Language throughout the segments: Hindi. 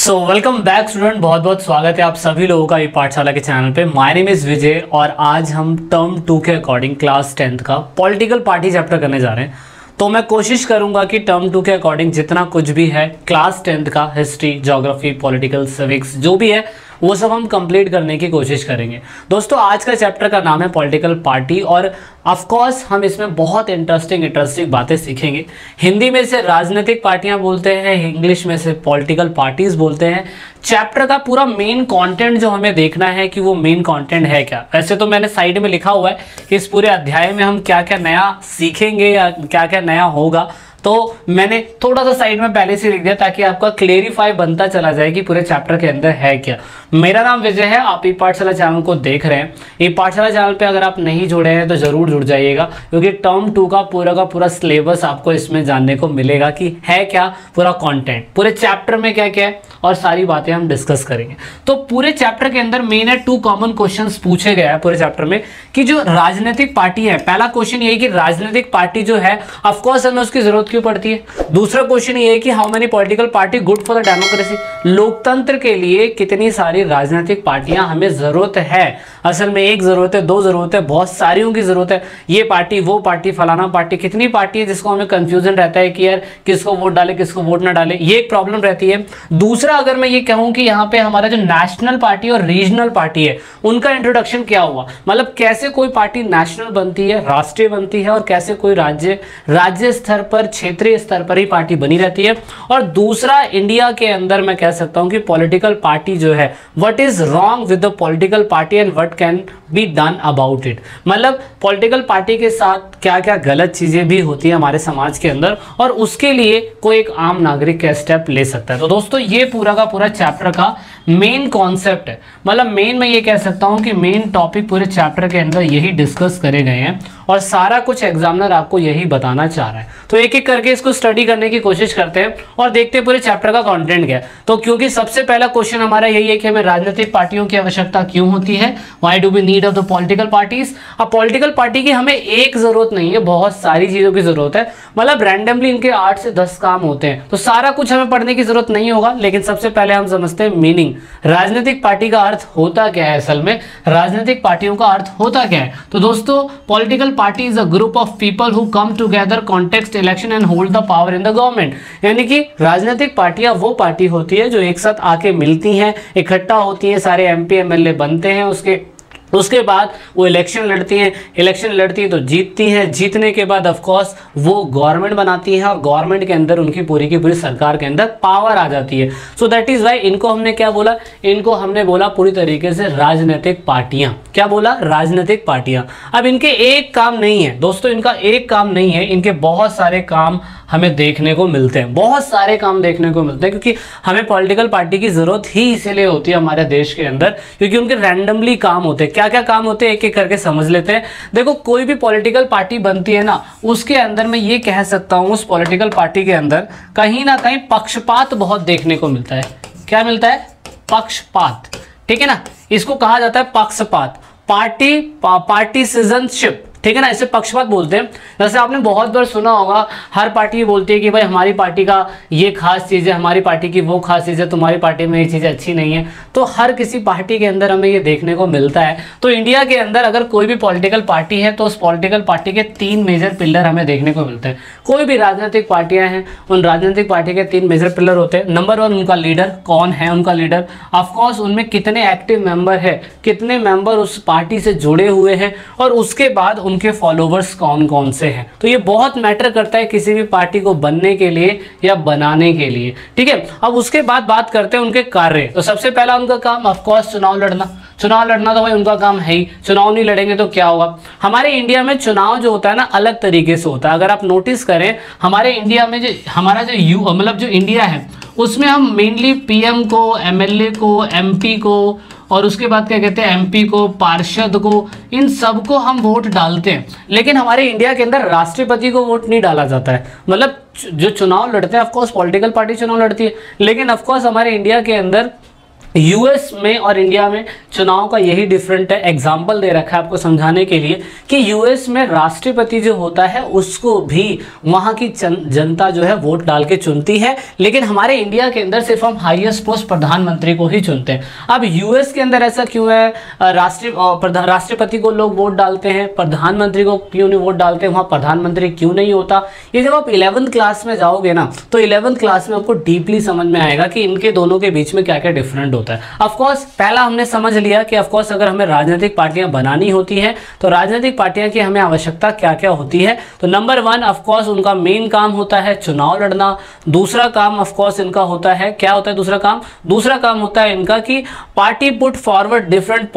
वेलकम बैक स्टूडेंट, बहुत बहुत स्वागत है आप सभी लोगों का ई पाठशाला के चैनल पे। माय नेम इज़ विजय और आज हम टर्म 2 के अकॉर्डिंग क्लास 10th का पॉलिटिकल पार्टी चैप्टर करने जा रहे हैं। तो मैं कोशिश करूंगा कि टर्म 2 के अकॉर्डिंग जितना कुछ भी है क्लास 10th का हिस्ट्री, ज्योग्राफी, पॉलिटिकल, सिविक्स जो भी है वो सब हम कंप्लीट करने की कोशिश करेंगे। दोस्तों आज का चैप्टर का नाम है पॉलिटिकल पार्टी और ऑफ कोर्स हम इसमें बहुत इंटरेस्टिंग बातें सीखेंगे। हिंदी में से राजनीतिक पार्टियां बोलते हैं, इंग्लिश में से पॉलिटिकल पार्टीज बोलते हैं। चैप्टर का पूरा मेन कंटेंट जो हमें देखना है कि वो मेन कंटेंट है क्या। वैसे तो मैंने साइड में लिखा हुआ है कि इस पूरे अध्याय में हम क्या क्या नया सीखेंगे या क्या क्या नया होगा, तो मैंने थोड़ा सा साइड में पहले से लिख दिया ताकि आपका क्लेरिफाई बनता चला जाए कि पूरे चैप्टर के अंदर है क्या। मेरा नाम विजय है, आप ई पाठशाला चैनल को देख रहे हैं। ई पाठशाला चैनल पे अगर आप नहीं जुड़े हैं तो जरूर जुड़ जाइएगा, क्योंकि टर्म 2 का पूरा सिलेबस आपको इसमें जानने को मिलेगा कि है क्या पूरा कंटेंट, पूरे चैप्टर में क्या क्या है और सारी बातें हम डिस्कस करेंगे। तो पूरे चैप्टर के अंदर मेन है 2 कॉमन क्वेश्चंस पूछे गए हैं पूरे चैप्टर में कि जो राजनीतिक पार्टी है, पहला क्वेश्चन ये है कि राजनीतिक पार्टी जो है ऑफ कोर्स हमें उसकी जरूरत क्यों पड़ती है। दूसरा क्वेश्चन ये है कि how many political party good for the democracy, लोकतंत्र के लिए कितनी सारी राजनीतिक पार्टियां हमें जरूरत है। असल में एक जरूरत है, दो जरूरत है, बहुत सारियों की जरूरत है। ये पार्टी, वो पार्टी, फलाना पार्टी, कितनी पार्टी है जिसको हमें कंफ्यूजन रहता है कि यार किसको वोट डाले किसको वोट ना डाले, ये एक प्रॉब्लम रहती है। दूसरा अगर मैं ये कहूं कि यहाँ पे हमारा जो नेशनल पार्टी और रीजनल पार्टी है उनका इंट्रोडक्शन क्या हुआ, मतलब कैसे कोई पार्टी नेशनल बनती है, राष्ट्रीय बनती है और कैसे कोई राज्य स्तर पर, क्षेत्रीय स्तर पर ही पार्टी बनी रहती है। और दूसरा इंडिया के अंदर मैं कह सकता हूं कि पॉलिटिकल पार्टी जो है, what is wrong with the political party and what can be done about it, मतलब पॉलिटिकल पार्टी के साथ क्या क्या गलत चीजें भी होती है हमारे समाज के अंदर और उसके लिए कोई एक आम नागरिक क्या स्टेप ले सकता है। तो दोस्तों ये पूरा का पूरा चैप्टर का मेन कॉन्सेप्ट है, मतलब मेन मैं ये कह सकता हूं कि मेन टॉपिक पूरे चैप्टर के अंदर यही डिस्कस करे गए हैं और सारा कुछ एग्जामिनर आपको यही बताना चाह रहा है। तो एक एक करके इसको स्टडी करने की कोशिश करते हैं और देखते हैं पूरे चैप्टर का कंटेंट क्या है। तो क्योंकि सबसे पहला क्वेश्चन हमारा यही है कि हमें राजनीतिक पार्टियों की आवश्यकता क्यों होती है, why do we need of the political parties. अब पॉलिटिकल पार्टी की हमें एक जरूरत नहीं है, बहुत सारी चीजों की जरूरत है, मतलब रैंडमली इनके 8 से 10 काम होते हैं, तो सारा कुछ हमें पढ़ने की जरूरत नहीं होगा। लेकिन सबसे पहले हम समझते हैं मीनिंग, राजनीतिक पार्टी का अर्थ होता क्या है, असल में राजनीतिक पार्टियों का अर्थ होता क्या है। तो दोस्तों political party is a group of people who come together, context election and hold the power in the government. यानी कि राजनीतिक पार्टियां वो पार्टी होती है जो एक साथ आके मिलती हैं, इकट्ठा होती हैं, सारे एमपी एमएलए बनते हैं, उसके बाद वो इलेक्शन लड़ती हैं तो जीतती हैं, जीतने के बाद ऑफ कोर्स वो गवर्नमेंट बनाती है और गवर्नमेंट के अंदर उनकी पूरी की पूरी सरकार के अंदर पावर आ जाती है। सो दैट इज व्हाई इनको हमने क्या बोला, इनको हमने बोला पूरी तरीके से राजनीतिक पार्टियां। क्या बोला, राजनीतिक पार्टियां। अब इनके एक काम नहीं है दोस्तों, इनका एक काम नहीं है, इनके बहुत सारे काम हमें देखने को मिलते हैं, बहुत सारे काम देखने को मिलते हैं, क्योंकि हमें पॉलिटिकल पार्टी की जरूरत ही इसीलिए होती है हमारे देश के अंदर, क्योंकि उनके रैंडमली काम होते हैं। क्या क्या काम होते हैं एक एक करके समझ लेते हैं। देखो कोई भी पॉलिटिकल पार्टी बनती है ना, उसके अंदर मैं ये कह सकता हूं उस पॉलिटिकल पार्टी के अंदर कहीं ना कहीं पक्षपात बहुत देखने को मिलता है। क्या मिलता है, पक्षपात, ठीक है ना, इसको कहा जाता है पक्षपात, पार्टीसिजनशिप, ठीक है ना, इसे पक्षपात बोलते हैं। जैसे आपने बहुत बार सुना होगा, हर पार्टी बोलती है कि भाई हमारी पार्टी का ये खास चीज़ है, हमारी पार्टी की वो खास चीज़ है, तुम्हारी पार्टी में ये चीज़ अच्छी नहीं है। तो हर किसी पार्टी के अंदर हमें ये देखने को मिलता है। तो इंडिया के अंदर अगर कोई भी पॉलिटिकल पार्टी है तो उस पॉलिटिकल पार्टी के 3 मेजर पिलर हमें देखने को मिलते हैं। कोई भी राजनीतिक पार्टियाँ हैं, उन राजनीतिक पार्टी के 3 मेजर पिलर होते हैं। नंबर 1 उनका लीडर, कौन है उनका लीडर, ऑफकोर्स उनमें कितने एक्टिव मेंबर है, कितने मेंबर उस पार्टी से जुड़े हुए हैं, और उसके बाद उनके फॉलोवर्स कौन कौन से हैं। तो ये बहुत मैटर करता है किसी भी पार्टी को बनने के लिए या बनाने के लिए, ठीक है। अब उसके बाद बात करते हैं उनके कार्य। तो सबसे पहला उनका काम ऑफ कोर्स चुनाव लड़ना तो भाई उनका काम है ही। चुनाव नहीं लड़ेंगे तो क्या होगा। हमारे इंडिया में चुनाव जो होता है ना अलग तरीके से होता है। अगर आप नोटिस करें हमारे इंडिया में जो हमारा जो मतलब जो इंडिया है उसमें हम मेनली पीएम को, एमएलए को, एमपी को और उसके बाद क्या कहते हैं एमपी को, पार्षद को, इन सबको हम वोट डालते हैं। लेकिन हमारे इंडिया के अंदर राष्ट्रपति को वोट नहीं डाला जाता है। मतलब जो चुनाव लड़ते हैं ऑफकोर्स पॉलिटिकल पार्टी चुनाव लड़ती है, लेकिन ऑफकोर्स हमारे इंडिया के अंदर यूएस में और इंडिया में चुनाव का यही डिफरेंट है। एग्जाम्पल दे रखा है आपको समझाने के लिए कि यूएस में राष्ट्रपति जो होता है उसको भी वहां की जनता जो है वोट डाल के चुनती है, लेकिन हमारे इंडिया के अंदर सिर्फ हम हाईएस्ट पोस्ट प्रधानमंत्री को ही चुनते हैं। अब यूएस के अंदर ऐसा क्यों है? राष्ट्रपति को लोग वोट डालते हैं, प्रधानमंत्री को क्यों नहीं वोट डालते? वहां प्रधानमंत्री क्यों नहीं होता? ये जब आप 11th क्लास में जाओगे ना तो 11th क्लास में आपको डीपली समझ में आएगा कि इनके दोनों के बीच में क्या क्या डिफरेंट होता है। ऑफ कोर्स पहला हमने समझ लिया कि ऑफ कोर्स अगर हमें राजनीतिक पार्टियां बनानी होती हैं तो राजनीतिक पार्टियां की हमें आवश्यकता क्या क्या होती है। तो नंबर 1 ऑफ कोर्स उनका मेन काम होता है चुनाव लड़ना। दूसरा काम ऑफ कोर्स इनका होता है, क्या होता है दूसरा काम होता है इनका कि party put forward different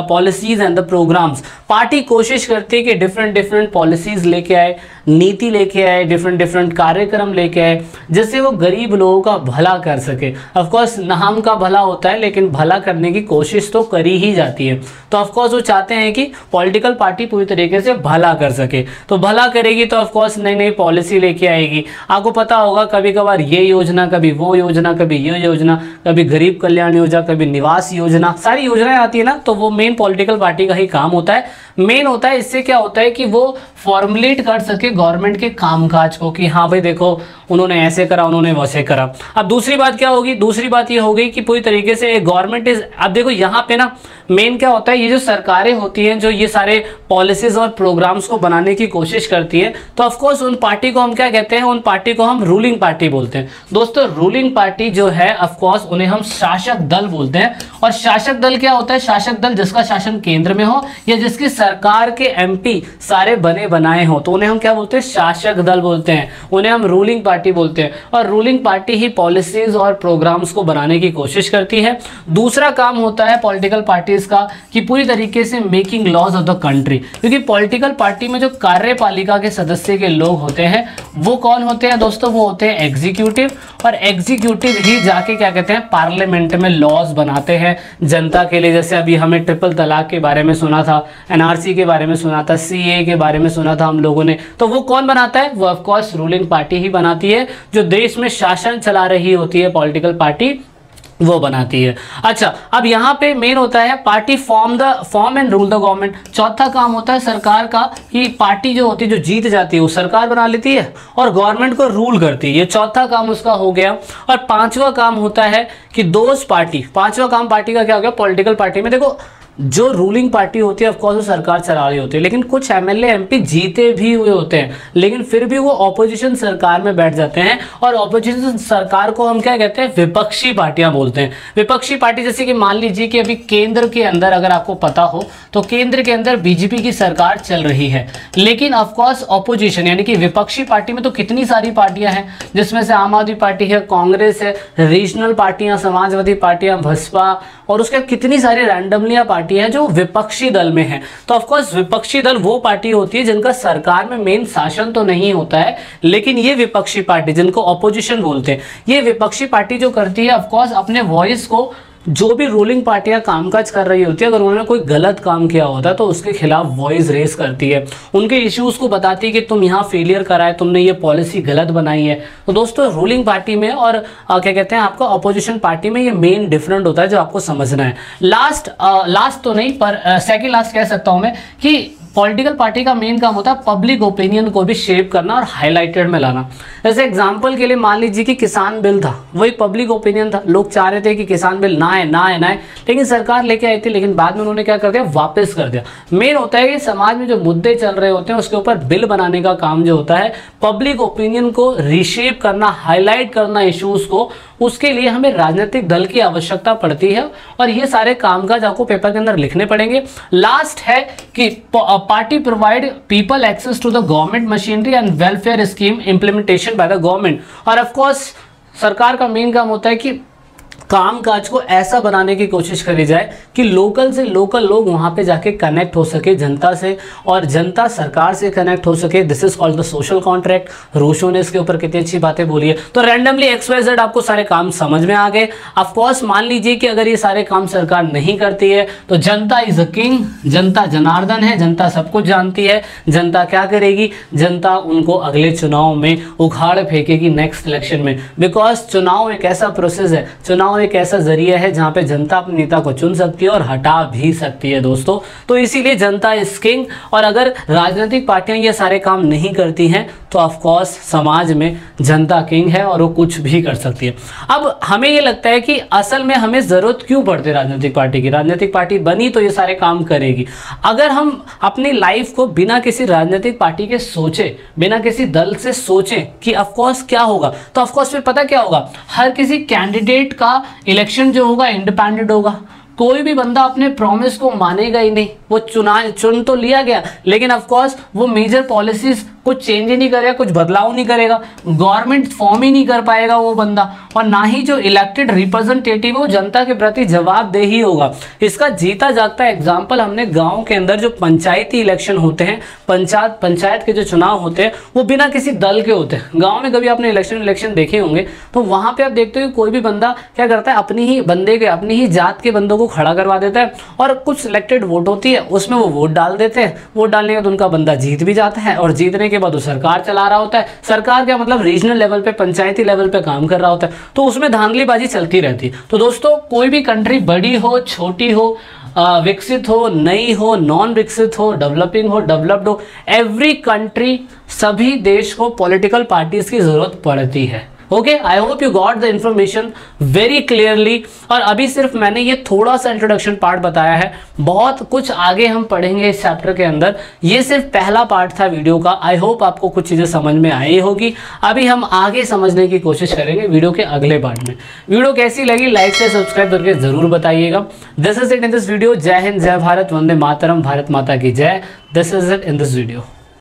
policies and the programmes. Party कोशिश करती है कि डिफरेंट पॉलिसीज लेके आए, नीति लेके आए, डिफरेंट कार्यक्रम लेके आए, जिससे वो गरीब लोगों का भला कर सके। ऑफ कोर्स नाम का भला होता है लेकिन भला करने की कोशिश तो करी ही जाती है। तो ऑफ कोर्स वो चाहते हैं कि पॉलिटिकल पार्टी पूरी तरीके से भला कर सके। तो भला करेगी तो ऑफ कोर्स नई नई पॉलिसी लेके आएगी। आपको पता होगा कभी कभार ये योजना, कभी वो योजना, कभी ये योजना, कभी गरीब कल्याण योजना, कभी निवास योजना, सारी योजनाएं आती है ना। तो वो मेन पॉलिटिकल पार्टी का ही काम होता है। मेन होता है इससे क्या होता है कि वो फॉर्मुलेट कर सके गवर्नमेंट के कामकाज को कि हाँ भाई देखो उन्होंने ऐसे करा, उन्होंने वैसे करा। अब दूसरी बात क्या होगी? दूसरी बात ये हो गई कि पूरी तरीके से गवर्नमेंट इज, अब देखो यहाँ पे ना मेन क्या होता है, ये जो सरकारें होती हैं जो ये सारे पॉलिसीज और प्रोग्राम्स को बनाने की कोशिश करती है, तो ऑफकोर्स उन पार्टी को हम क्या कहते हैं? उन पार्टी को हम रूलिंग पार्टी बोलते हैं। दोस्तों रूलिंग पार्टी जो है ऑफकोर्स उन्हें हम शासक दल बोलते हैं। और शासक दल क्या होता है? शासक दल जिसका शासन केंद्र में हो या जिसकी सरकार के एमपी सारे बने बनाए हो तो उन्हें हम क्या बोलते हैं? शासक दल बोलते हैं। उन्हें हम रूलिंग पार्टी बोलते हैं। और रूलिंग पार्टी ही पॉलिसीज और प्रोग्राम्स को बनाने की कोशिश करती है। दूसरा काम होता है पॉलिटिकल पार्टीज का कि पूरी तरीके से making laws of the country, क्योंकि पॉलिटिकल पार्टी में जो कार्यपालिका के सदस्य के लोग होते हैं वो कौन होते हैं दोस्तों? वो होते हैं एग्जीक्यूटिव। और एग्जीक्यूटिव ही जाके क्या कहते हैं? पार्लियामेंट में लॉज बनाते हैं जनता के लिए। जैसे अभी हमें ट्रिपल तलाक के बारे में सुना था, एनआरसी के बारे में सुना था, सीए के बारे में सुना था हम लोगों ने। तो वो कौन बनाता है? वो ऑफ कोर्स रूलिंग पार्टी ही बनाती है। जो देश में शासन चला रही होती है पॉलिटिकल पार्टी वो बनाती है। अच्छा, अब यहाँ पे मेन होता है party form and rule the government. चौथा काम होता है सरकार का कि पार्टी जो होती है जो जीत जाती है वो सरकार बना लेती है और गवर्नमेंट को रूल करती है। ये चौथा काम उसका हो गया। और पांचवा काम होता है कि दोस्त पार्टी, पांचवा काम पार्टी का क्या हो गया? पॉलिटिकल पार्टी में देखो जो रूलिंग पार्टी होती है ऑफकोर्स वो सरकार चला रही होती है, लेकिन कुछ एमएलए एमपी जीते भी हुए होते हैं लेकिन फिर भी वो ऑपोजिशन सरकार में बैठ जाते हैं। और ऑपोजिशन सरकार को हम क्या कहते हैं? विपक्षी पार्टियां बोलते हैं। विपक्षी पार्टी जैसे कि मान लीजिए कि अभी केंद्र के अंदर अगर आपको पता हो तो केंद्र के अंदर बीजेपी की सरकार चल रही है, लेकिन ऑफकोर्स ऑपोजिशन यानी कि विपक्षी पार्टी में तो कितनी सारी पार्टियां हैं, जिसमें से आम आदमी पार्टी है, कांग्रेस है, रीजनल पार्टियां, समाजवादी पार्टियां, बसपा, और उसके कितनी सारी रैंडमलियां पार्टियां हैं जो विपक्षी दल में है। तो ऑफकोर्स विपक्षी दल वो पार्टी होती है जिनका सरकार में मेन शासन तो नहीं होता है, लेकिन ये विपक्षी पार्टी जिनको ऑपोजिशन बोलते हैं, ये विपक्षी पार्टी जो करती है ऑफकोर्स अपने वॉइस को जो भी रूलिंग पार्टियां कामकाज कर रही होती है अगर उन्होंने कोई गलत काम किया होता है तो उसके खिलाफ वॉइस रेस करती है, उनके इश्यूज को बताती है कि तुम यहाँ फेलियर करा है, तुमने ये पॉलिसी गलत बनाई है। तो दोस्तों रूलिंग पार्टी में और क्या कहते हैं आपका ऑपोजिशन पार्टी में ये मेन डिफरेंट होता है जो आपको समझना है। लास्ट तो नहीं पर सेकेंड लास्ट कह सकता हूँ मैं कि पॉलिटिकल पार्टी का मेन काम होता है पब्लिक ओपिनियन को भी शेप करना और हाईलाइटेड में लाना। जैसे एग्जांपल के लिए मान लीजिए कि किसान बिल था, वो एक पब्लिक ओपिनियन था, लोग चाह रहे थे कि किसान बिल ना आए, लेकिन सरकार लेके आई थी, लेकिन बाद में उन्होंने क्या कर दिया? वापस कर दिया। मेन होता है कि समाज में जो मुद्दे चल रहे होते हैं उसके ऊपर बिल बनाने का काम जो होता है पब्लिक ओपिनियन को रिशेप करना, हाईलाइट करना इश्यूज को, उसके लिए हमें राजनीतिक दल की आवश्यकता पड़ती है और ये सारे कामकाज आपको पेपर के अंदर लिखने पड़ेंगे। लास्ट है कि party provide people access to the government machinery and welfare scheme implementation by the government. और ऑफ कोर्स सरकार का मेन काम होता है कि कामकाज को ऐसा बनाने की कोशिश करी जाए कि लोकल से लोकल लोग वहां पे जाके कनेक्ट हो सके जनता से और जनता सरकार से कनेक्ट हो सके। This is called the social contract. Rousseau ने इसके ऊपर कितनी अच्छी बातें बोली है। तो रैंडमली XYZ आपको सारे काम समझ में आ गए। ऑफ कोर्स मान लीजिए कि अगर ये सारे काम सरकार नहीं करती है तो जनता इज अ किंग, जनता जनार्दन है, जनता सब कुछ जानती है। जनता क्या करेगी? जनता उनको अगले चुनाव में उखाड़ फेंकेगी नेक्स्ट इलेक्शन में, बिकॉज चुनाव एक ऐसा प्रोसेस है, चुनाव एक ऐसा जरिया है जहां पे जनता अपने नेता को चुन सकती है और हटा भी सकती है दोस्तों। तो इसीलिए जनता इज किंग, और अगर राजनीतिक पार्टियां ये सारे काम नहीं करती हैं तो ऑफ कोर्स समाज में जनता किंग है और वो कुछ भी कर सकती है। अब हमें ये लगता है कि असल में हमें ज़रूरत क्यों पड़ती है राजनीतिक पार्टी की। राजनीतिक पार्टी बनी तो ये सारे काम करेगी। अगर हम अपनी लाइफ को बिना किसी राजनीतिक पार्टी के सोचे, बिना किसी दल से सोचें कि ऑफ कोर्स क्या होगा, तो ऑफ कोर्स फिर पता क्या होगा, हर किसी कैंडिडेट का इलेक्शन जो होगा इंडिपेंडेंट होगा। कोई भी बंदा अपने प्रॉमिस को मानेगा ही नहीं। वो चुन तो लिया गया, लेकिन ऑफ कोर्स वो मेजर पॉलिसीज कुछ चेंज ही नहीं करेगा, कुछ बदलाव नहीं करेगा, गवर्नमेंट फॉर्म ही नहीं कर पाएगा वो बंदा, और ना ही जो इलेक्टेड रिप्रेजेंटेटिव है वो जनता के प्रति जवाबदेही होगा। इसका जीता जागता एग्जाम्पल हमने गांव के अंदर जो पंचायती इलेक्शन होते हैं, पंचायत के जो चुनाव होते हैं वो बिना किसी दल के होते हैं। गाँव में कभी आपने इलेक्शन देखे होंगे तो वहां पर आप देखते हो कि कोई भी बंदा क्या करता है, अपनी ही जात के बंदों को खड़ा करवा देता है और कुछ सिलेक्टेड वोट होती है उसमें वो वोट डाल देते हैं। वोट डालने के बाद उनका बंदा जीत भी जाता है, और जीतने के बाद वो सरकार चला रहा होता है। सरकार क्या मतलब रीजनल लेवल पे, पंचायती लेवल पे काम कर रहा होता है। तो उसमें धांधलीबाजी चलती रहती है। तो दोस्तों कोई भी कंट्री बड़ी हो, छोटी हो, विकसित हो, नई हो, नॉन विकसित हो, डेवलपिंग हो, डेवलप्ड हो, एवरी कंट्री, सभी देश को पॉलिटिकल पार्टीज की जरूरत पड़ती है। Okay, I hope you got the information very clearly. और अभी सिर्फ मैंने ये थोड़ा सा इंट्रोडक्शन पार्ट बताया है, बहुत कुछ आगे हम पढ़ेंगे इस चैप्टर के अंदर। ये सिर्फ पहला पार्ट था वीडियो का। आई होप आपको कुछ चीज़ें समझ में आई होगी। अभी हम आगे समझने की कोशिश करेंगे वीडियो के अगले पार्ट में। वीडियो कैसी लगी लाइक से सब्सक्राइब करके जरूर बताइएगा। This is it in this video. जय हिंद, जय भारत, वंदे मातरम, भारत माता की जय। This is it in this video.